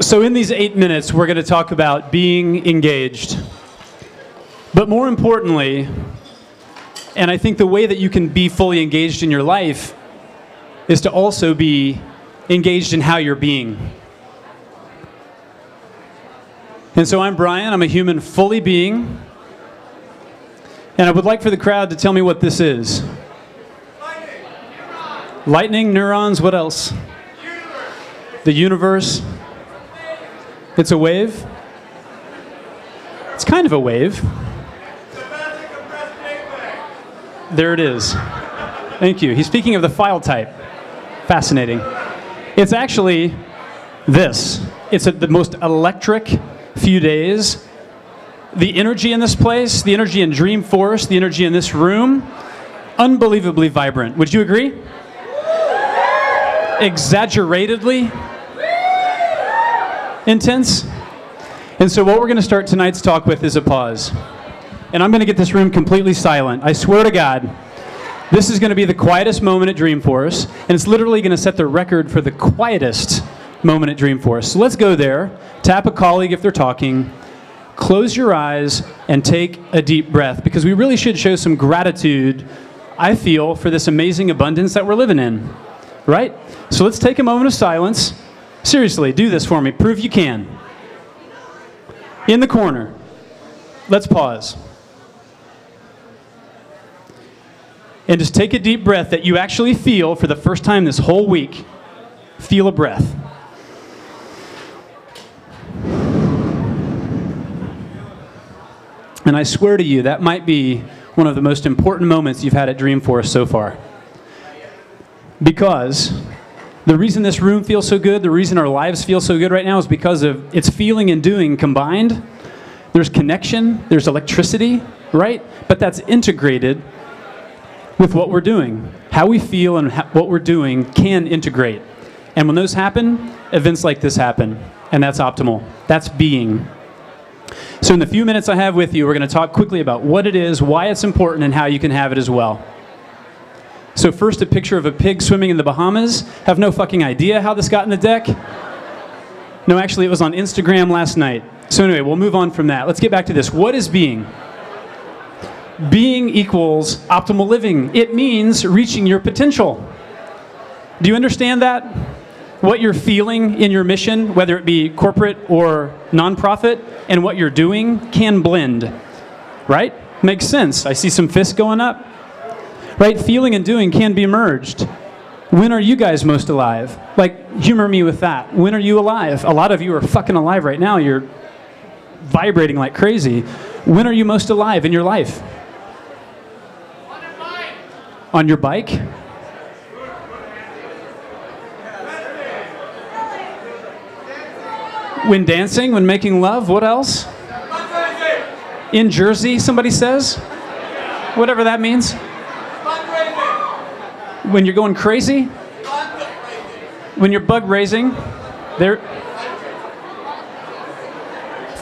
So in these 8 minutes, we're going to talk about being engaged. But more importantly, and I think the way that you can be fully engaged in your life is to also be engaged in how you're being. And so I'm Bryan, I'm a human fully being, and I would like for the crowd to tell me what this is. Lightning, neurons, what else? The universe. It's a wave. It's kind of a wave. There it is. Thank you. He's speaking of the file type. Fascinating. It's actually this. It's the most electric few days. The energy in this place, the energy in Dreamforce, the energy in this room, unbelievably vibrant. Would you agree? Exaggeratedly intense. And so what we're going to start tonight's talk with is a pause. And I'm going to get this room completely silent. I swear to God, this is going to be the quietest moment at Dreamforce, and it's literally going to set the record for the quietest moment at Dreamforce. So let's go there, tap a colleague if they're talking, close your eyes, and take a deep breath, because we really should show some gratitude, I feel, for this amazing abundance that we're living in, right? So let's take a moment of silence. Seriously, do this for me. Prove you can. In the corner, let's pause. And just take a deep breath that you actually feel for the first time this whole week. Feel a breath. And I swear to you, that might be one of the most important moments you've had at Dreamforce so far. Because the reason this room feels so good, the reason our lives feel so good right now is because of its feeling and doing combined. There's connection, there's electricity, right? But that's integrated with what we're doing. How we feel and what we're doing can integrate. And when those happen, events like this happen. And that's optimal. That's being. So in the few minutes I have with you, we're going to talk quickly about what it is, why it's important, and how you can have it as well. So first, a picture of a pig swimming in the Bahamas. Have no fucking idea how this got in the deck. No, actually, it was on Instagram last night. So anyway, we'll move on from that. Let's get back to this. What is being? Being equals optimal living. It means reaching your potential. Do you understand that? What you're feeling in your mission, whether it be corporate or nonprofit, and what you're doing can blend. Right? Makes sense. I see some fists going up. Right? Feeling and doing can be merged. When are you guys most alive? Like, humor me with that. When are you alive? A lot of you are fucking alive right now. You're vibrating like crazy. When are you most alive in your life? On your bike? When dancing, when making love, what else? In Jersey, somebody says? Whatever that means. When you're going crazy? When you're bug raising?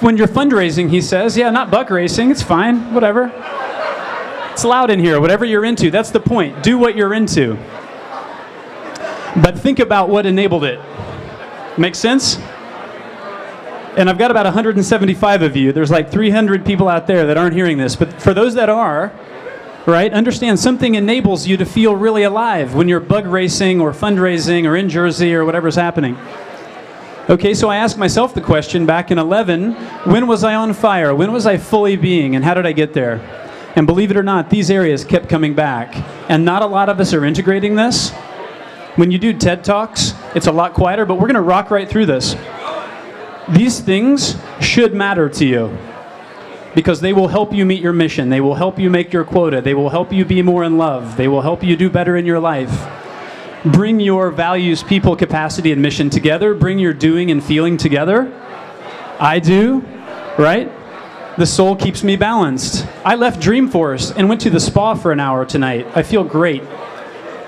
When you're fundraising, he says. Yeah, not bug racing, it's fine, whatever. It's loud in here, whatever you're into, that's the point. Do what you're into. But think about what enabled it. Make sense? And I've got about 175 of you. There's like 300 people out there that aren't hearing this. But for those that are, right, understand something enables you to feel really alive when you're bug racing or fundraising or in Jersey or whatever's happening. Okay, so I asked myself the question back in 11, when was I on fire? When was I fully being? And how did I get there? And believe it or not, these areas kept coming back. And not a lot of us are integrating this. When you do TED Talks, it's a lot quieter, but we're going to rock right through this. These things should matter to you because they will help you meet your mission. They will help you make your quota. They will help you be more in love. They will help you do better in your life. Bring your values, people, capacity, and mission together. Bring your doing and feeling together. I do, right? The soul keeps me balanced. I left Dreamforce and went to the spa for an hour tonight. I feel great.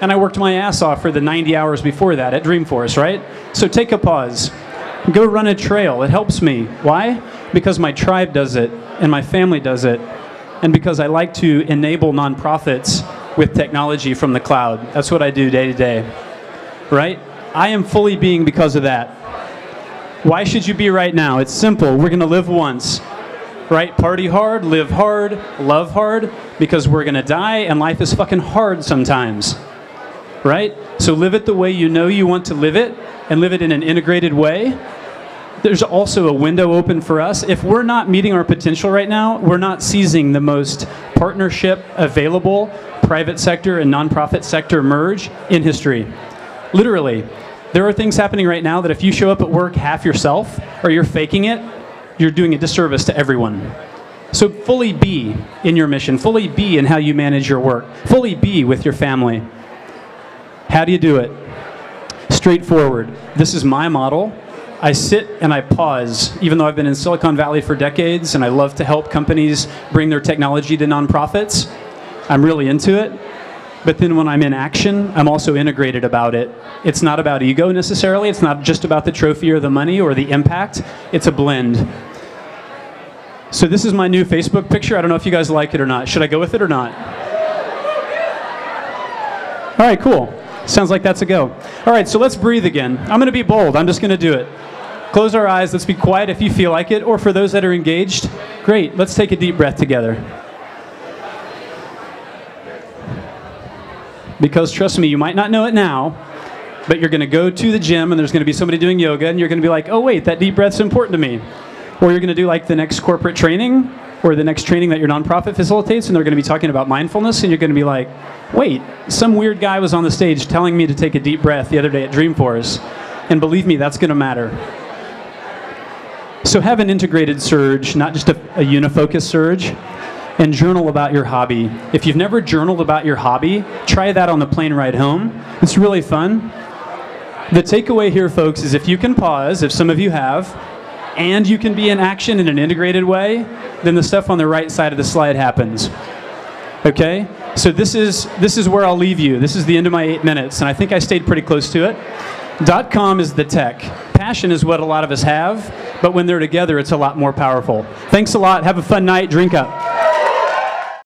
And I worked my ass off for the 90 hours before that at Dreamforce, right? So take a pause. Go run a trail. It helps me. Why? Because my tribe does it, and my family does it, and because I like to enable nonprofits with technology from the cloud. That's what I do day to day, right? I am fully being because of that. Why should you be right now? It's simple. We're going to live once. Right? Party hard, live hard, love hard, because we're going to die and life is fucking hard sometimes. Right? So live it the way you know you want to live it and live it in an integrated way. There's also a window open for us. If we're not meeting our potential right now, we're not seizing the most partnership available private sector and nonprofit sector merge in history. Literally, there are things happening right now that if you show up at work half yourself or you're faking it, you're doing a disservice to everyone. So fully be in your mission, fully be in how you manage your work, fully be with your family. How do you do it? Straightforward. This is my model. I sit and I pause, even though I've been in Silicon Valley for decades and I love to help companies bring their technology to nonprofits. I'm really into it. But then when I'm in action, I'm also integrated about it. It's not about ego necessarily. It's not just about the trophy or the money or the impact. It's a blend. So this is my new Facebook picture. I don't know if you guys like it or not. Should I go with it or not? All right, cool. Sounds like that's a go. All right, so let's breathe again. I'm going to be bold. I'm just going to do it. Close our eyes. Let's be quiet if you feel like it. Or for those that are engaged, great. Let's take a deep breath together. Because trust me, you might not know it now, but you're going to go to the gym and there's going to be somebody doing yoga and you're going to be like, oh wait, that deep breath's important to me. Or you're going to do like the next corporate training or the next training that your nonprofit facilitates and they're going to be talking about mindfulness and you're going to be like, wait, some weird guy was on the stage telling me to take a deep breath the other day at Dreamforce. And believe me, that's going to matter. So have an integrated surge, not just a unifocused surge. And journal about your hobby. If you've never journaled about your hobby, try that on the plane ride home. It's really fun. The takeaway here, folks, is if you can pause, if some of you have, and you can be in action in an integrated way, then the stuff on the right side of the slide happens. Okay? So this is where I'll leave you. This is the end of my 8 minutes, and I think I stayed pretty close to it. .com is the tech. Passion is what a lot of us have, but when they're together, it's a lot more powerful. Thanks a lot. Have a fun night. Drink up.